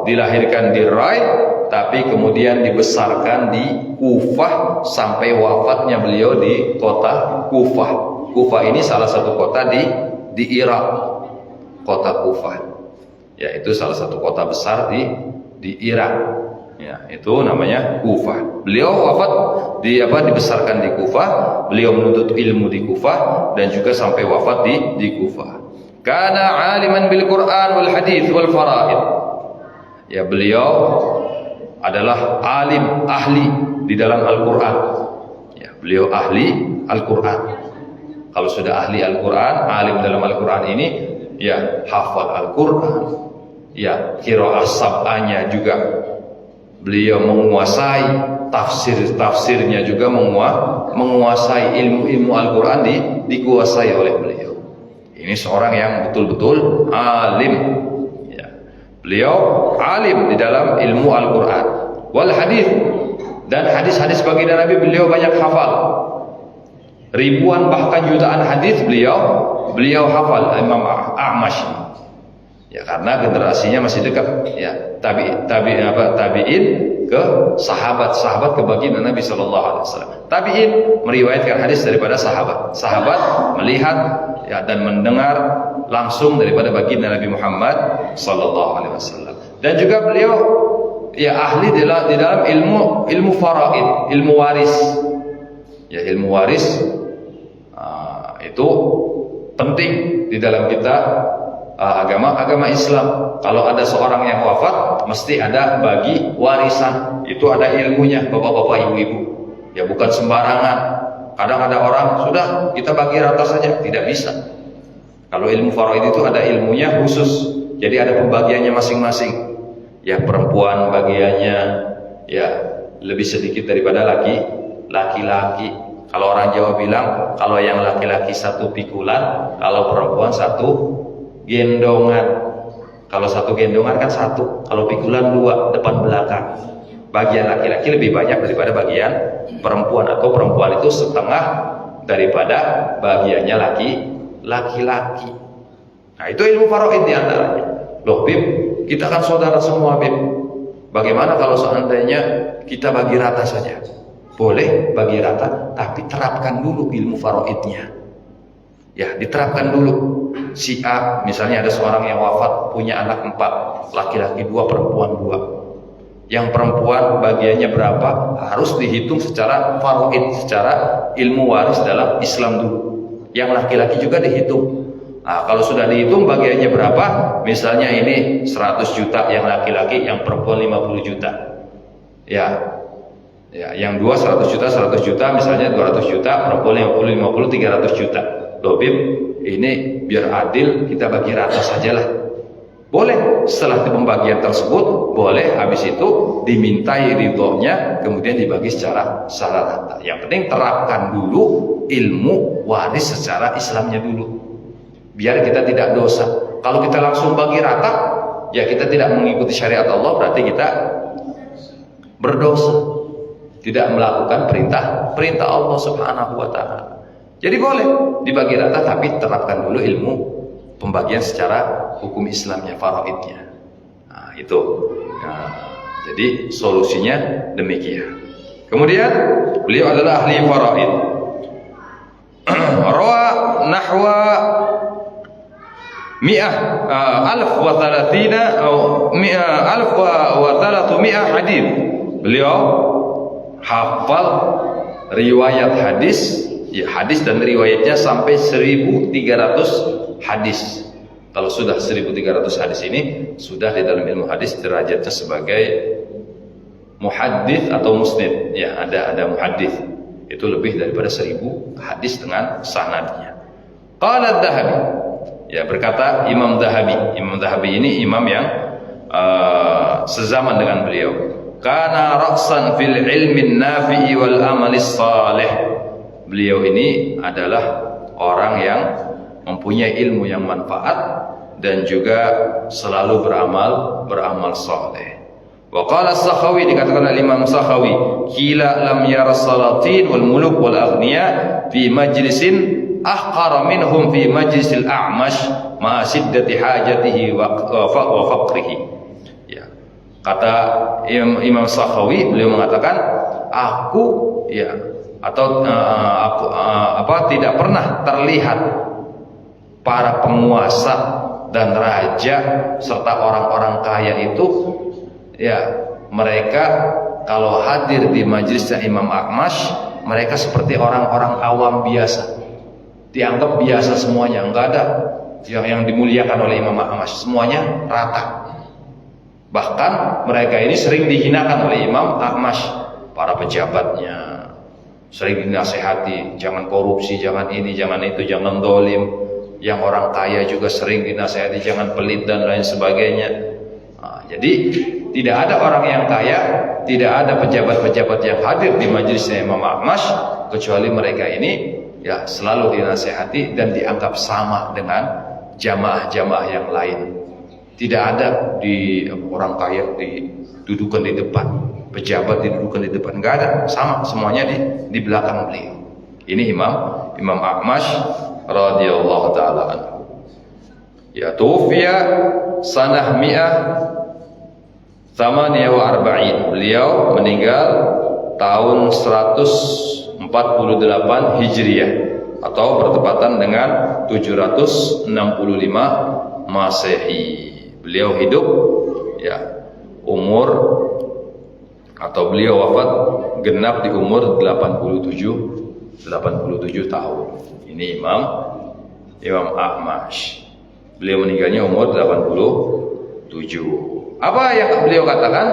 dilahirkan di Rai, tapi kemudian dibesarkan di Kufah sampai wafatnya beliau di kota Kufah. Kufah ini salah satu kota di Irak. Kota Kufah. Ya, itu salah satu kota besar di Irak. Ya, itu namanya Kufah. Beliau wafat dibesarkan di Kufah, beliau menuntut ilmu di Kufah dan juga sampai wafat di Kufah. Kana aliman bil Quran wal hadits wal faraid. Ya, beliau adalah alim, ahli di dalam Al-Qur'an. Ya, beliau ahli Al-Qur'an. Kalau sudah ahli Al-Qur'an, alim dalam Al-Qur'an ini, ya, hafal Al-Qur'an. Ya, qiraah sab'anya juga beliau menguasai, tafsirnya juga menguasai, ilmu Al-Quran dikuasai oleh beliau. Ini seorang yang betul-betul alim. Ya. Beliau alim di dalam ilmu Al-Quran wal hadis, dan hadis-hadis baginda Nabi beliau banyak hafal. Ribuan bahkan jutaan hadis beliau hafal, Imam A'mash. Ya, karena generasinya masih dekat, ya, tabi'in ke sahabat ke baginda Nabi sallallahu alaihi wasallam. Tabi'in meriwayatkan hadis daripada sahabat melihat, ya, dan mendengar langsung daripada baginda Nabi Muhammad sallallahu alaihi wasallam. Dan juga beliau, ya, ahli di dalam ilmu faraid, ilmu waris. Ya, ilmu waris itu penting di dalam kita agama Islam. Kalau ada seorang yang wafat, mesti ada bagi warisan. Itu ada ilmunya, bapak-bapak, ibu-ibu. Ya, bukan sembarangan. Kadang ada orang, sudah kita bagi rata saja, tidak bisa. Kalau ilmu faraid itu ada ilmunya khusus. Jadi ada pembagiannya masing-masing. Ya, perempuan bagiannya, ya, lebih sedikit daripada laki-laki. Kalau orang Jawa bilang, kalau yang laki-laki 1 pikulan, kalau perempuan 1 gendongan. Kalau 1 gendongan kan 1, kalau pikulan 2, depan belakang. Bagian laki-laki lebih banyak daripada bagian perempuan, atau perempuan itu setengah daripada bagiannya laki-laki. Nah, itu ilmu faraid diantaranya. Loh, Bib, kita kan saudara semua, Bib. Bagaimana kalau seandainya kita bagi rata saja? Boleh bagi rata, tapi terapkan dulu ilmu faraidnya. Ya, diterapkan dulu. Si A, misalnya ada seorang yang wafat, punya anak 4, laki-laki 2, perempuan 2. Yang perempuan bagiannya berapa, harus dihitung secara faraid, secara ilmu waris dalam Islam dulu. Yang laki-laki juga dihitung. Nah, kalau sudah dihitung bagiannya berapa, misalnya ini 100 juta yang laki-laki, yang perempuan 50 juta. Ya, Ya, yang 2 100 juta, 100 juta, misalnya 200 juta, berapa 50, 50, 300 juta. Loh Bib, ini biar adil kita bagi rata sajalah. Boleh, setelah pembagian tersebut, boleh habis itu dimintai ridhonya, kemudian dibagi secara rata. Yang penting terapkan dulu ilmu waris secara Islamnya dulu. Biar kita tidak dosa. Kalau kita langsung bagi rata, ya kita tidak mengikuti syariat Allah, berarti kita berdosa. Tidak melakukan perintah Allah Subhanahu wa taala. Jadi boleh dibagi rata, tapi terapkan dulu ilmu pembagian secara hukum Islamnya, faraidnya. Nah, itu. Nah, jadi solusinya demikian. Kemudian beliau adalah ahli faraid. Rawa nahwa alf wa thalathina atau alf wa thalathmi'ah hadits. Beliau hafal riwayat hadis, ya hadis dan riwayatnya sampai 1300 hadis. Kalau sudah 1300 hadis ini sudah di dalam ilmu hadis derajatnya sebagai muhaddits atau musnid. Ya, ada muhaddits. Itu lebih daripada 1000 hadis dengan sanadnya. Qala Adz-Dzahabi. Ya, berkata Imam Dzahabi. Imam Dzahabi ini imam yang sezaman dengan beliau. Kana ra'san fil ilmin nafi'i wal amalis salih. Beliau ini adalah orang yang mempunyai ilmu yang manfaat dan juga selalu beramal saleh. Wa qala As-Sakhawi, dikatakan oleh Imam Sakhawi, kila lam yara salatin wal muluk wal aghniya fi majlisin ahqara minhum fi majlisil a'mash ma siddati hajatihi wa faqrihi. Kata Imam Sakhawi, beliau mengatakan, aku tidak pernah terlihat para penguasa dan raja serta orang-orang kaya itu, ya mereka kalau hadir di majelisnya Imam A'mash, mereka seperti orang-orang awam biasa, dianggap biasa semuanya, enggak ada yang dimuliakan oleh Imam A'mash, semuanya rata. Bahkan mereka ini sering dihinakan oleh Imam A'mash, para pejabatnya sering dinasehati, jangan korupsi, jangan ini, jangan itu, jangan dolim. Yang orang kaya juga sering dinasehati, jangan pelit dan lain sebagainya. Nah, jadi tidak ada orang yang kaya, tidak ada pejabat-pejabat yang hadir di majelisnya Imam A'mash kecuali mereka ini ya selalu dinasehati dan dianggap sama dengan jamaah-jamaah yang lain. Tidak ada di orang kaya didudukan di depan, pejabat didudukan di depan, enggak ada, sama semuanya di belakang beliau. Ini Imam A'mash radhiyallahu taala anhu. Ya, tufiya sanah mi'ah 48. Beliau meninggal tahun 148 Hijriah atau bertepatan dengan 765 Masehi. Beliau hidup ya umur atau beliau wafat genap di umur 87 tahun. Ini Imam A'mash. Beliau meninggalnya umur 87. Apa yang beliau katakan?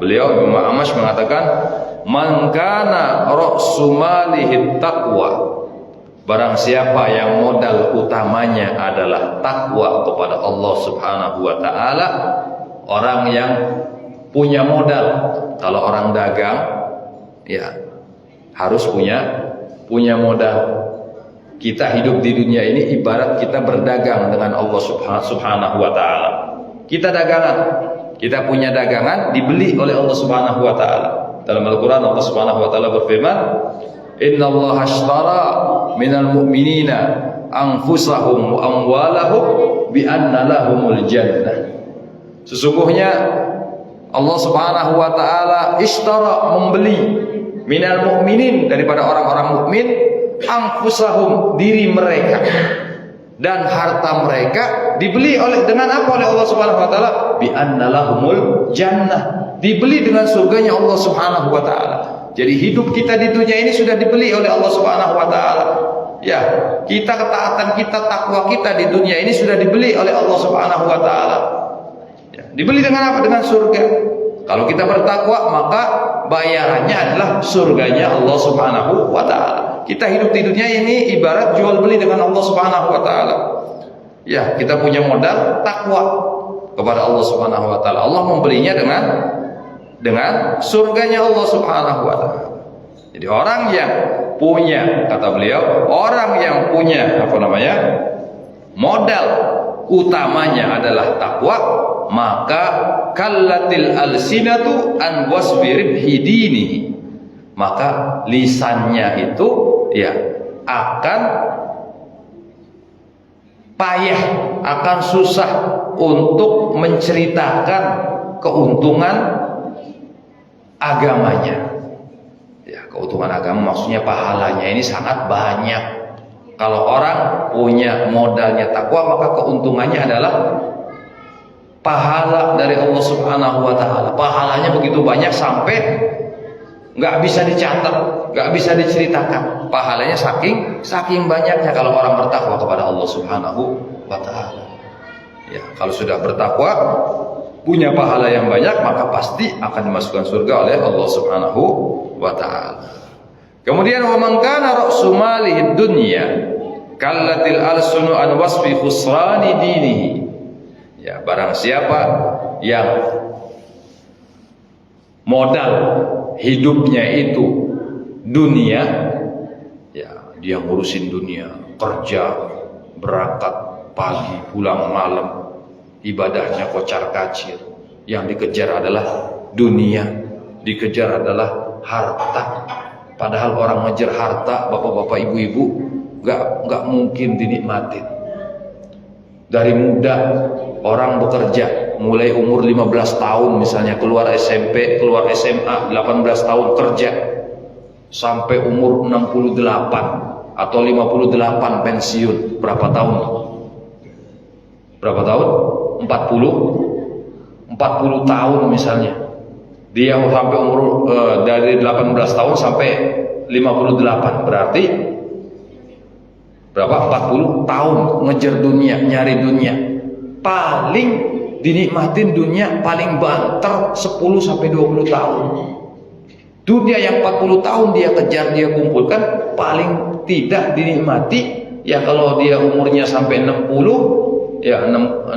Beliau Imam A'mash mengatakan, "Man kana ra'su malihi taqwa." Barang siapa yang modal utamanya adalah takwa kepada Allah Subhanahu wa taala, orang yang punya modal. Kalau orang dagang ya harus punya modal. Kita hidup di dunia ini ibarat kita berdagang dengan Allah Subhanahu wa taala. Kita dagangan, kita punya dagangan dibeli oleh Allah Subhanahu wa taala. Dalam Al-Qur'an Allah Subhanahu wa taala berfirman, "Innallaha ashtara minal mu'minina anfusahum wa amwalahum bi anna lahumul jannah." Sesungguhnya Allah Subhanahu wa taala ishtara, membeli, minal mu'minin, daripada orang-orang mukmin, anfusahum, diri mereka dan harta mereka dibeli dengan apa oleh Allah Subhanahu wa taala? Bi anna lahumul jannah, dibeli dengan surganya Allah Subhanahu wa taala. Jadi hidup kita di dunia ini sudah dibeli oleh Allah Subhanahu wa taala. Ya, ketaatan kita, takwa kita di dunia ini sudah dibeli oleh Allah Subhanahu wa taala. Ya, dibeli dengan apa? Dengan surga. Kalau kita bertakwa, maka bayarannya adalah surganya Allah Subhanahu wa taala. Kita hidup di dunia ini ibarat jual beli dengan Allah Subhanahu wa taala. Ya, kita punya modal takwa kepada Allah Subhanahu wa taala. Allah membelinya dengan surganya Allah Subhanahu wa taala. Jadi orang yang punya, kata beliau, orang yang punya modal utamanya adalah takwa, maka kallatil alsinatu an wasbirib hidini, maka lisannya itu ya akan payah, akan susah untuk menceritakan keuntungan agamanya. Ya, keuntungan agama maksudnya pahalanya ini sangat banyak. Kalau orang punya modalnya takwa, maka keuntungannya adalah pahala dari Allah Subhanahu wa taala. Pahalanya begitu banyak sampai nggak bisa dicatat, nggak bisa diceritakan. Pahalanya saking banyaknya kalau orang bertakwa kepada Allah Subhanahu wa taala. Ya, kalau sudah bertakwa, punya pahala yang banyak, maka pasti akan dimasukkan surga oleh Allah Subhanahu wa taala. Kemudian wa man kana ra'su malihi dunya kallatil alsunu an wasfi khusrani dinihi. Ya, barang siapa yang modal hidupnya itu dunia, ya dia ngurusin dunia, kerja, berangkat pagi, pulang malam, ibadahnya kocar-kacir. Yang dikejar adalah dunia, dikejar adalah harta. Padahal orang ngejar harta, bapak-bapak, ibu-ibu, nggak mungkin dinikmatin. Dari muda orang bekerja, mulai umur 15 tahun misalnya, keluar SMP, keluar SMA, 18 tahun kerja, sampai umur 68 atau 58 pensiun. Berapa tahun? Berapa tahun? 40 tahun misalnya. Dia sampai umur dari 18 tahun sampai 58, berarti berapa? 40 tahun ngejar dunia, nyari dunia. Paling dinikmatin dunia paling banter 10 sampai 20 tahun. Dunia yang 40 tahun dia kejar, dia kumpulkan, paling tidak dinikmati ya kalau dia umurnya sampai 60, ya 60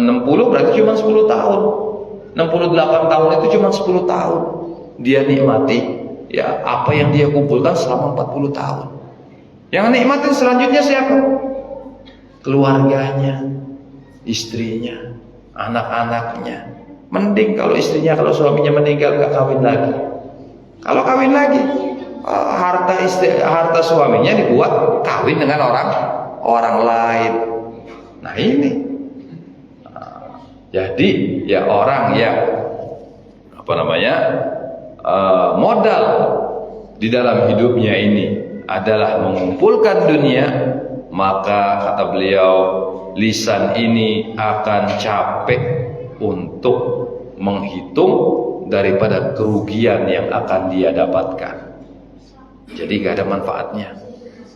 berarti cuma 10 tahun. 68 tahun itu cuma 10 tahun. Dia nikmati ya apa yang dia kumpulkan selama 40 tahun. Yang nikmatin selanjutnya siapa? Keluarganya, istrinya, anak-anaknya. Mending kalau istrinya, kalau suaminya meninggal gak kawin lagi. Kalau kawin lagi, harta suaminya dibuat kawin dengan orang lain. Nah ini. Jadi ya orang yang modal di dalam hidupnya ini adalah mengumpulkan dunia, maka kata beliau, lisan ini akan capek untuk menghitung daripada kerugian yang akan dia dapatkan. Jadi gak ada manfaatnya.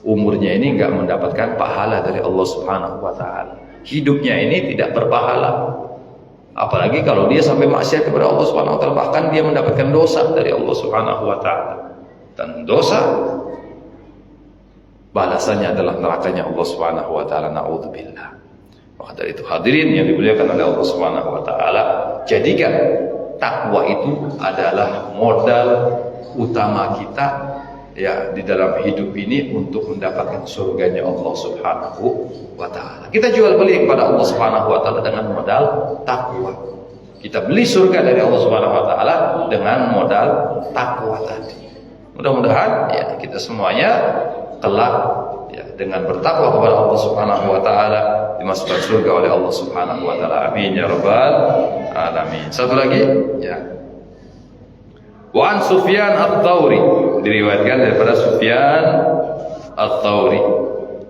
Umurnya ini gak mendapatkan pahala dari Allah Subhanahu wa taala. Hidupnya ini tidak berpahala. Apalagi kalau dia sampai maksiat kepada Allah Subhanahu wa taala, bahkan dia mendapatkan dosa dari Allah Subhanahu wa taala. Dan dosa balasannya adalah nerakanya Allah Subhanahu wa taala, naudzubillah. Maka dari itu hadirin yang dimuliakan oleh Allah Subhanahu wa taala, jadikan takwa itu adalah modal utama kita ya di dalam hidup ini untuk mendapatkan surganya Allah Subhanahu wa taala. Kita jual beli kepada Allah Subhanahu wa taala dengan modal takwa. Kita beli surga dari Allah Subhanahu wa taala dengan modal takwa tadi. Mudah-mudahan ya kita semuanya kelak ya dengan bertakwa kepada Allah Subhanahu wa taala dimasukkan surga oleh Allah Subhanahu wa taala. Amin ya rabbal alamin. Satu lagi ya. Wa an Sufyan Ats-Tsauri, diriwayatkan daripada Sufyan Ats-Tsauri.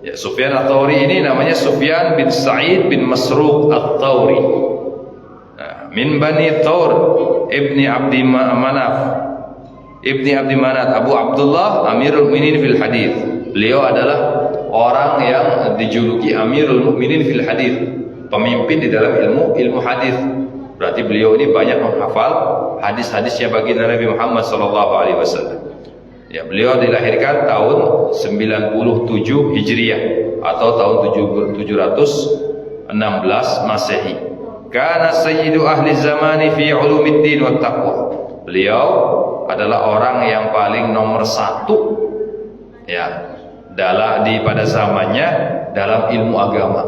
Ya, Sufyan Ats-Tsauri ini namanya Sufyan bin Sa'id bin Masruq Ats-Tsauri. Nah, min Bani Tsaur ibni Abdi Manaf. Ibni Abdi Manaf, Abu Abdullah Amirul Mukminin fil Hadis. Beliau adalah orang yang dijuluki Amirul Mukminin fil Hadis, pemimpin di dalam ilmu hadis. Berarti beliau ini banyak menghafal hadis-hadisnya baginda Nabi Muhammad SAW. Ya, beliau dilahirkan tahun 97 Hijriah atau tahun 716 Masehi. Kana sayyidu ahli zamani fi ulumiddin wat taqwa. Beliau adalah orang yang paling nomor satu, ya, pada zamannya dalam ilmu agama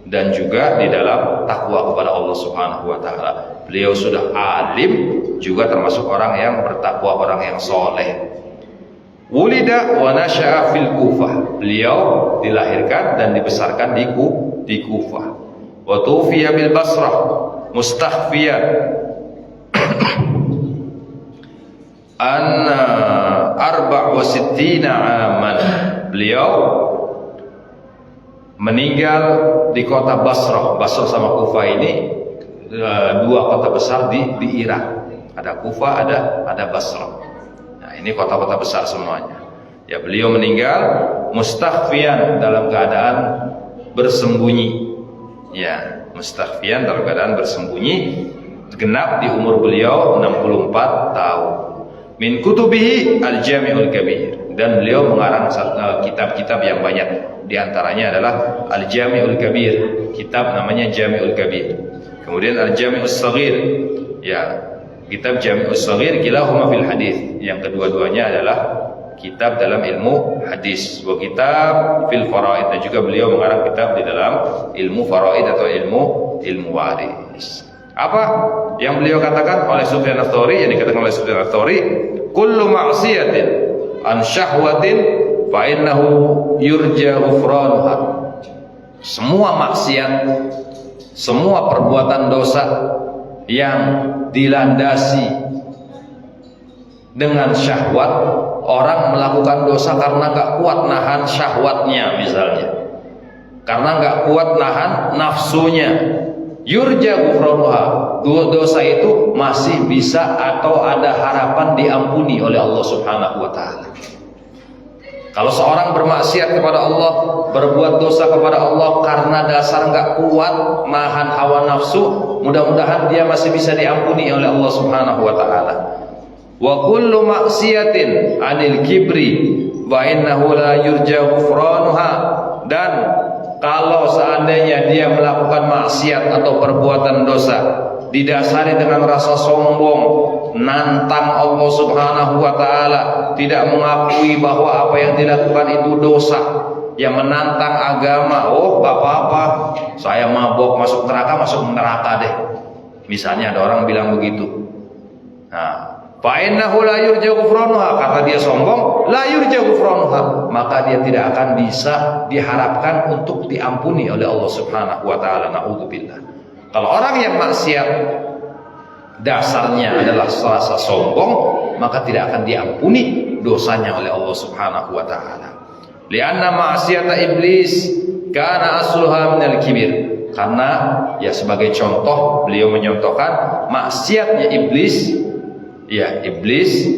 dan juga di dalam takwa kepada Allah Subhanahu wa taala. Beliau sudah alim, juga termasuk orang yang bertakwa, orang yang soleh. Wulida wa nasha'a fil Kufah. Beliau dilahirkan dan dibesarkan di Kufah. Wa tufiya bil Basrah mustakhfiyan anna 64 aman. Beliau meninggal di kota Basrah. Basrah sama Kufah ini dua kota besar di Irak. Ada Kufah, ada Basrah. Nah, ini kota-kota besar semuanya. Ya, beliau meninggal mustakhfiyan, dalam keadaan bersembunyi. Ya, mustakhfiyan, dalam keadaan bersembunyi. Genap di umur beliau 64 tahun. Min kutubihi al-Jami'ul Kabir, dan beliau mengarang kitab-kitab yang banyak. Di antaranya adalah Al-Jami'ul Kabir, kitab namanya Jami'ul Kabir. Kemudian Al-Jami'us Shaghir, ya, kitab Jami'us Shaghir kilahuma fil hadis. Yang kedua-duanya adalah kitab dalam ilmu hadis. Wa kitab fil faraid, dan juga beliau mengarang kitab di dalam ilmu faraid atau ilmu waris. Apa yang beliau katakan oleh Sufyan ats-Tsauri, yang dikatakan oleh Sufyan ats-Tsauri, kullu ma'siyatin an syahwatin fa innahu yurja ghufranuha. Semua maksiat, semua perbuatan dosa yang dilandasi dengan syahwat, orang melakukan dosa karena gak kuat nahan syahwatnya misalnya, karena gak kuat nahan nafsunya, yurja ghufranuha, dosa itu masih bisa atau ada harapan diampuni oleh Allah Subhanahu wa taala. Kalau seorang bermaksiat kepada Allah, berbuat dosa kepada Allah karena dasar enggak kuat nahan hawa nafsu, mudah-mudahan dia masih bisa diampuni oleh Allah Subhanahu wa taala. Wa kullu maksiatin 'anil kibri wa innahu la yurja ghufranuha, dan kalau seandainya dia melakukan maksiat atau perbuatan dosa didasari dengan rasa sombong, nantang Allah Subhanahu wa taala, tidak mengakui bahwa apa yang dilakukan itu dosa, yang menantang agama, oh gak apa-apa, saya mabok masuk neraka deh. Misalnya ada orang bilang begitu. Nah, fa innahu la yurja ghufranuha, kata dia sombong, la yurja ghufranuha, maka dia tidak akan bisa diharapkan untuk diampuni oleh Allah Subhanahu wa taala. Naudzubillah. Kalau orang yang maksiat dasarnya adalah rasa sombong, maka tidak akan diampuni dosanya oleh Allah Subhanahu wa taala. Lianna ma'siyata iblis kana asluha minal kibir. Karena ya sebagai contoh beliau menyontohkan maksiatnya iblis. Ya, iblis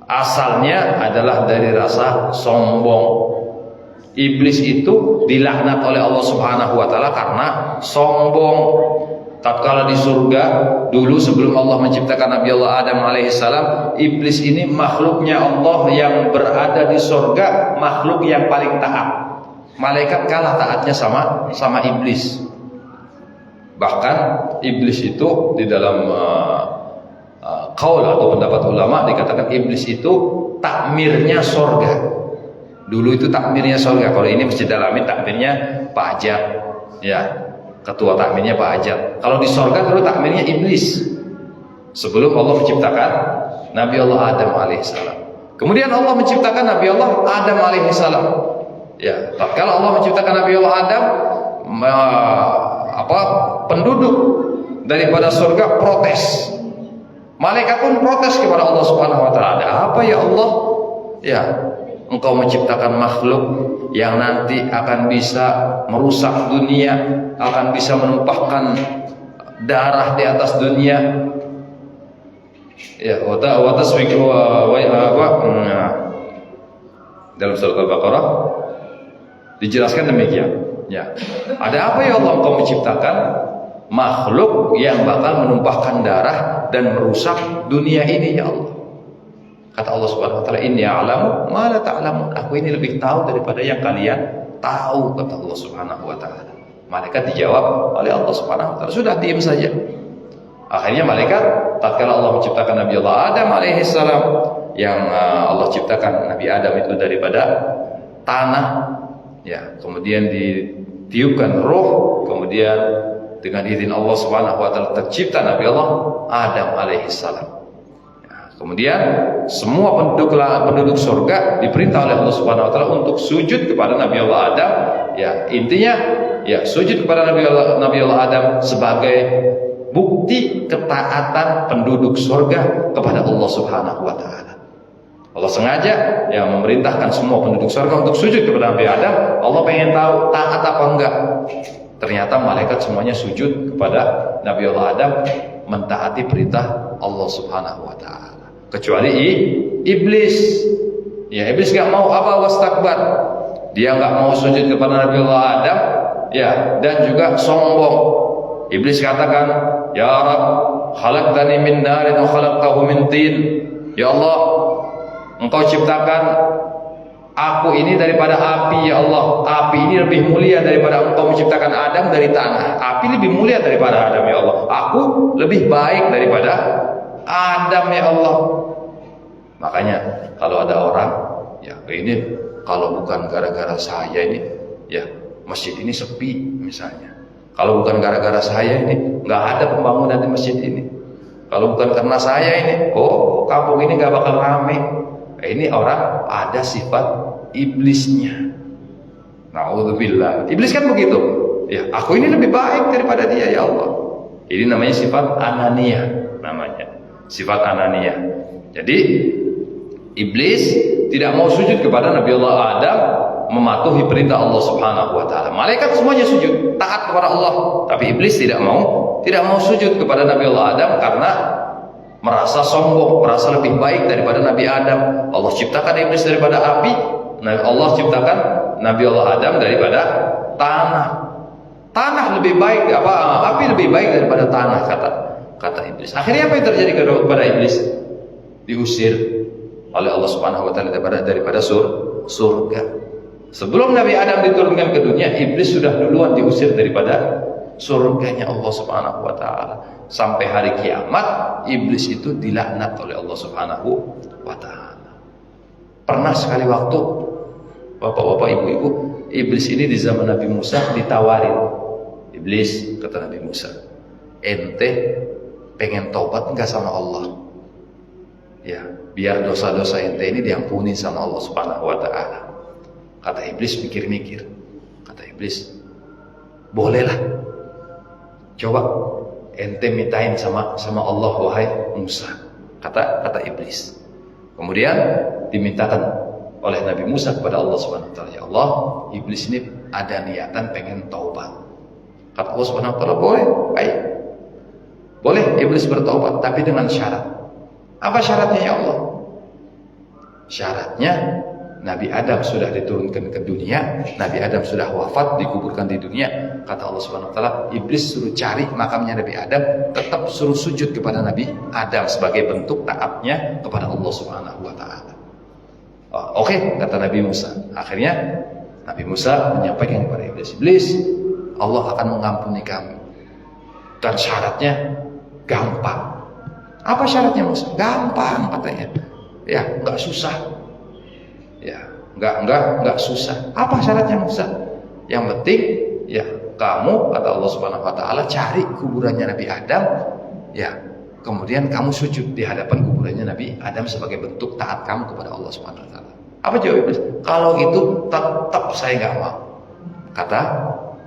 asalnya adalah dari rasa sombong. Iblis itu dilaknat oleh Allah Subhanahu wa taala karena sombong. Tatkala di surga dulu sebelum Allah menciptakan Nabi Allah Adam alaihissalam, iblis ini makhluknya Allah yang berada di surga, makhluk yang paling taat. Malaikat kalah taatnya sama iblis. Bahkan iblis itu di dalam qaul atau pendapat ulama dikatakan iblis itu takmirnya surga. Dulu itu takmirnya surga. Kalau ini Masjid Al-Amin takmirnya Pak Ajat, ya, ketua takmirnya Pak Ajat. Kalau di surga dulu takmirnya iblis. Sebelum Allah menciptakan Nabi Allah Adam alaihissalam. Kemudian Allah menciptakan Nabi Allah Adam alaihissalam. Ya, tatkala Allah menciptakan Nabi Allah Adam, penduduk daripada surga protes. Malaikat pun protes kepada Allah Subhanahu wa taala. Ada apa ya Allah? Ya, Engkau menciptakan makhluk yang nanti akan bisa merusak dunia, akan bisa menumpahkan darah di atas dunia. Ya, dalam surat Al-Baqarah dijelaskan demikian. Ya, ada apa ya Allah Engkau menciptakan makhluk yang bakal menumpahkan darah dan merusak dunia ini ya Allah. Kata Allah Subhanahu wa taala, inni a'lamu ma la ta'lamun. Aku ini lebih tahu daripada yang kalian tahu, kata Allah Subhanahu wa taala. Malaikat dijawab oleh Allah Subhanahu wa taala, sudah diam saja. Akhirnya malaikat tatkala Allah menciptakan Nabi Allah Adam alaihi salam, yang Allah ciptakan Nabi Adam itu daripada tanah, ya, kemudian ditiupkan roh, kemudian dengan izin Allah Subhanahu wa taala tercipta Nabi Allah Adam alaihi salam. Ya, kemudian semua penduduk surga diperintah oleh Allah Subhanahu wa taala untuk sujud kepada Nabi Allah Adam. Ya, intinya ya sujud kepada Nabi Allah Adam sebagai bukti ketaatan penduduk surga kepada Allah Subhanahu wa taala. Allah sengaja yang memerintahkan semua penduduk surga untuk sujud kepada Nabi Adam. Allah pengen tahu taat apa enggak. Ternyata malaikat semuanya sujud kepada Nabi Allah Adam, mentaati perintah Allah Subhanahu wa taala. Kecuali iblis. Ya, iblis enggak mau, apa wastakbar. Dia enggak mau sujud kepada Nabi Allah Adam, ya, dan juga sombong. Iblis katakan, ya Rabb, khalaqtani min narin wa khalaqtahu min tin. Ya Allah, Engkau ciptakan aku ini daripada api, ya Allah. Api ini lebih mulia daripada Engkau menciptakan Adam dari tanah. Api lebih mulia daripada Adam, ya Allah. Aku lebih baik daripada Adam, ya Allah. Makanya kalau ada orang, ya ini kalau bukan gara-gara saya ini, ya masjid ini sepi misalnya. Kalau bukan gara-gara saya ini, nggak ada pembangunan di masjid ini. Kalau bukan karena saya ini, oh kampung ini nggak bakal rame. Ini orang ada sifat iblisnya. Na'udzubillah. Iblis kan begitu. Ya, aku ini lebih baik daripada dia, ya Allah. Ini namanya sifat anania, namanya sifat anania. Jadi iblis tidak mau sujud kepada Nabi Allah Adam, mematuhi perintah Allah Subhanahu wa taala. Malaikat semuanya sujud, taat kepada Allah, tapi iblis tidak mau sujud kepada Nabi Allah Adam karena merasa sombong, merasa lebih baik daripada Nabi Adam. Allah ciptakan iblis daripada api, Allah ciptakan Nabi Allah Adam daripada tanah. Tanah lebih baik, api lebih baik daripada tanah, kata iblis. Akhirnya apa yang terjadi kepada iblis? Diusir oleh Allah Subhanahu wa taala daripada surga. Sebelum Nabi Adam diturunkan ke dunia, iblis sudah duluan diusir daripada surganya Allah Subhanahu wa taala. Sampai hari kiamat, iblis itu dilaknat oleh Allah Subhanahu wa taala. Pernah sekali waktu, bapak-bapak, ibu-ibu, iblis ini di zaman Nabi Musa ditawarin. Iblis, kata Nabi Musa, ente pengen taubat enggak sama Allah? Ya, biar dosa-dosa ente ini diampuni sama Allah Subhanahu wa taala. Kata iblis mikir-mikir. Kata iblis, bolehlah. Coba ente mintain sama Allah wahai Musa. Kata iblis. Kemudian dimintakan oleh Nabi Musa kepada Allah Subhanahu wa taala, ya Allah, iblis ini ada niatan pengen taubat. Kata Allah Subhanahu wa taala, boleh, baik. Boleh iblis bertaubat, tapi dengan syarat. Apa syaratnya, ya Allah? Syaratnya Nabi Adam sudah diturunkan ke dunia, Nabi Adam sudah wafat, dikuburkan di dunia. Kata Allah Subhanahu wa taala, iblis suruh cari makamnya Nabi Adam, tetap suruh sujud kepada Nabi Adam sebagai bentuk taatnya kepada Allah Subhanahu wa taala. Oke, kata Nabi Musa. Akhirnya Nabi Musa menyampaikan kepada iblis, iblis, Allah akan mengampuni kamu. Dan syaratnya gampang. Apa syaratnya Musa? Gampang katanya. Ya, enggak susah. Ya, enggak susah. Apa syaratnya Musa? Yang penting ya kamu, kata Allah Subhanahu wa taala, cari kuburannya Nabi Adam, ya. Kemudian kamu sujud di hadapan kuburannya Nabi Adam sebagai bentuk taat kamu kepada Allah Subhanahu wa taala. Apa jawab iblis? Kalau itu tetap saya enggak mau.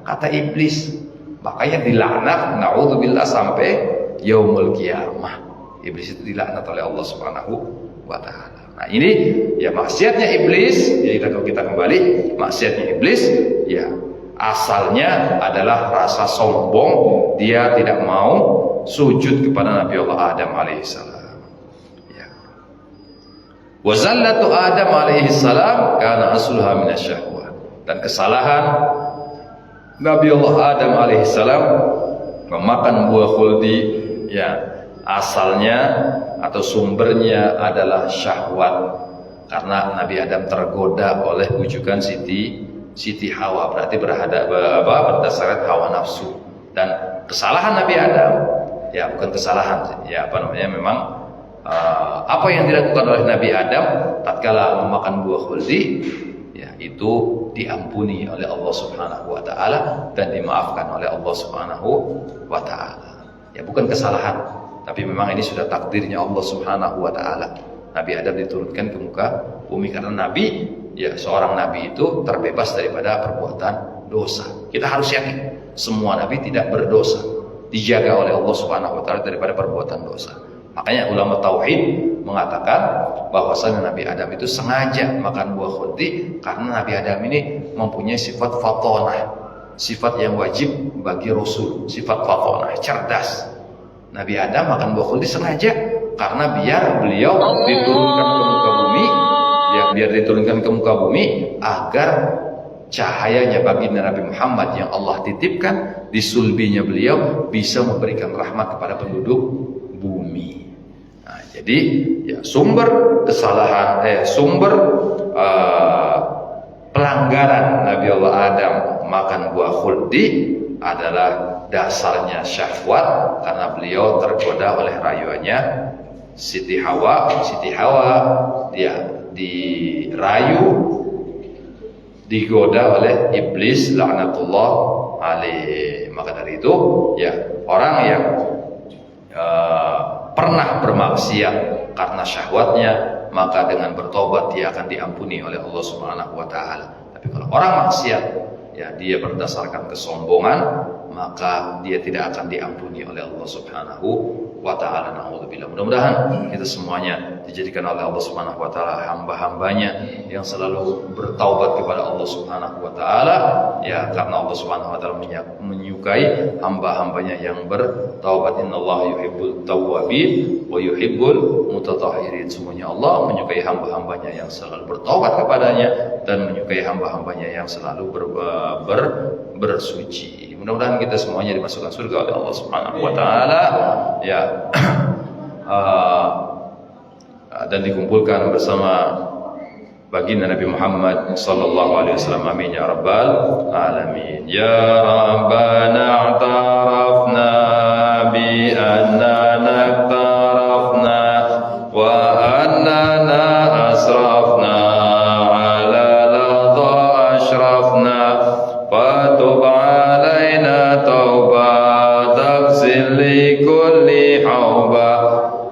Kata iblis. Makanya dilaknat, naudzubillah, sampai yaumul qiyamah. Iblis itu dilaknat oleh Allah Subhanahu wa taala. Nah, ini ya maksiatnya iblis. Jadi kalau kita kembali, maksiatnya iblis ya asalnya adalah rasa sombong. Dia tidak mau sujud kepada Nabi Allah Adam alaihissalam. Ya. Wa zallatu Adam alaihissalam kana asluha minasyahwah. Dan kesalahan Nabi Allah Adam alaihissalam Memakan buah khuldi ya asalnya atau sumbernya adalah syahwat, karena Nabi Adam tergoda oleh bujukan Siti Hawa, berarti berdasarkan hawa nafsu. Dan kesalahan Nabi Adam ya bukan kesalahan ya memang apa yang dilakukan oleh Nabi Adam tatkala memakan buah khuldi ya itu diampuni oleh Allah Subhanahu wa taala dan dimaafkan oleh Allah Subhanahu wa taala. Ya bukan kesalahan, tapi memang ini sudah takdirnya Allah Subhanahu wa taala. Nabi Adam diturunkan ke muka bumi karena nabi ya seorang nabi itu terbebas daripada perbuatan dosa. Kita harus yakin semua nabi tidak berdosa, dijaga oleh Allah Subhanahu wa taala daripada perbuatan dosa. Makanya ulama tauhid mengatakan bahwasanya Nabi Adam itu sengaja makan buah khuldi karena Nabi Adam ini mempunyai sifat fatonah, sifat yang wajib bagi Rasul, sifat fatonah, cerdas. Nabi Adam makan buah khuldi sengaja karena biar beliau diturunkan ke muka bumi, ya biar diturunkan ke muka bumi agar cahayanya baginda Nabi Muhammad yang Allah titipkan di sulbinya beliau bisa memberikan rahmat kepada penduduk bumi. Nah, jadi ya sumber kesalahan pelanggaran Nabi Allah Adam makan buah khuldi adalah dasarnya syahwat karena beliau tergoda oleh rayuannya Siti Hawa. Siti Hawa dia dirayu, digoda oleh iblis laknatullah alaih. Maka dari itu ya orang yang pernah bermaksiat karena syahwatnya, maka dengan bertobat dia akan diampuni oleh Allah Subhanahu wa taala. Tapi kalau orang maksiat ya dia berdasarkan kesombongan, maka dia tidak akan diampuni oleh Allah Subhanahu wa taala. Naudzubillah. Mudah-mudahan kita semuanya dijadikan oleh Allah Subhanahu wa taala hamba-hambanya yang selalu bertaubat kepada Allah Subhanahu wa taala ya, karena Allah Subhanahu wa taala menyukai hamba-hambanya yang bertaubat. Innallaha yuhibbut tawwabin wa yuhibbul mutatahhirin. Semuanya Allah menyukai hamba-hambanya yang selalu bertaubat kepadanya dan menyukai hamba-hambanya yang selalu bersuci. Mudah-mudahan kita semuanya dimasukkan surga oleh Allah Subhanahu wa taala ya. Dan dikumpulkan bersama baginda Nabi Muhammad sallallahu alaihi wasallam. Amin ya rabbal alamin. Ya rabbana i'tarafna bi annana i'tarafna wa annana asrafna ala ladha ashrafna fatub alaina tauba taghsil li kulli hauba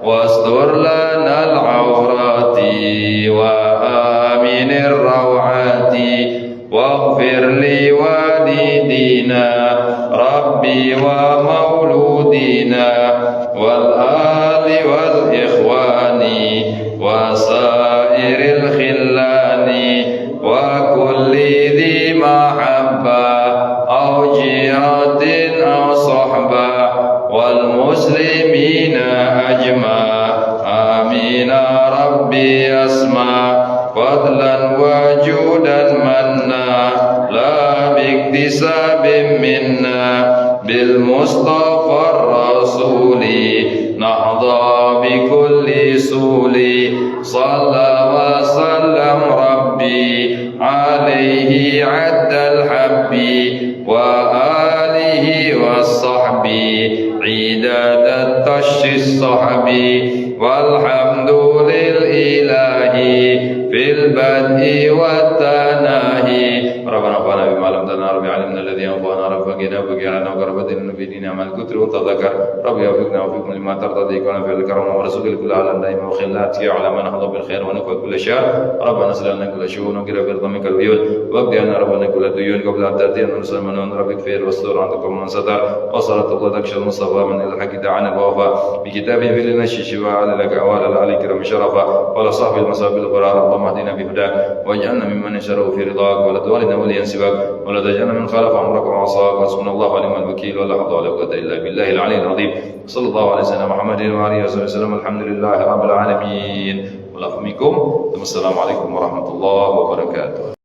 wastur lana al-awrati wa aminir rawati waghfir li walidina rabbi wa mauludina wal ali wal ikhwani wa sairil khillani wa kulli dhi mahabba aw jiratin aw sahba wal muslimina ajma. Amin ya rabbi asma fadlan wa judan manna la biktisabim minna bil mustafa rasuli nahda bi kulli suli salla wa sallam rabbi alaihi addal habbi wa alihi wa sahbi idadat tashis sahbi walhamdulil ilahi fil bad'i wat tanahi. Rabbana fa'ala bima 'allamtana rabbi 'allimna alladhi yanfa'una rabbana waqina qarbatin nabiyina amal kutri wa tadhakkar rabbi wafiqna wa fikum lima tardadi wa fil karam wa rasulil kulli alam daima wa khillat ya 'ala man hadha bil khair wa nafa kulli syar. Rabbana sallallahu alaihi wa sallam wa qira bi dhamika al uyun wa qina rabbana kulli duyun qabla at-tartin wa sallallahu rabbik fir wastur antakum man satar wa salatu takshal mustafa min al haqi da'ana wa wafa bi kitabi bil nashishi wa 'ala laka wa 'ala ali kiram sharafa wa la sahbil masabil qarar. Allahumma hdina bi hudak waj'alna mimman yasharu fi ridak wa la tuwalina waliyan sibak wa la taj'alna min khalafa amraka wa 'asak. Hasbunallahu wa ni'mal wakeel wa la hawla wa la quwwata illa billahil 'aliyyil 'azim. Sallallahu alaihi wasallam Muhammadin wa alihi wasallam. Alhamdulillahi rabbil alamin. Wassalamualaikum warahmatullahi wabarakatuh.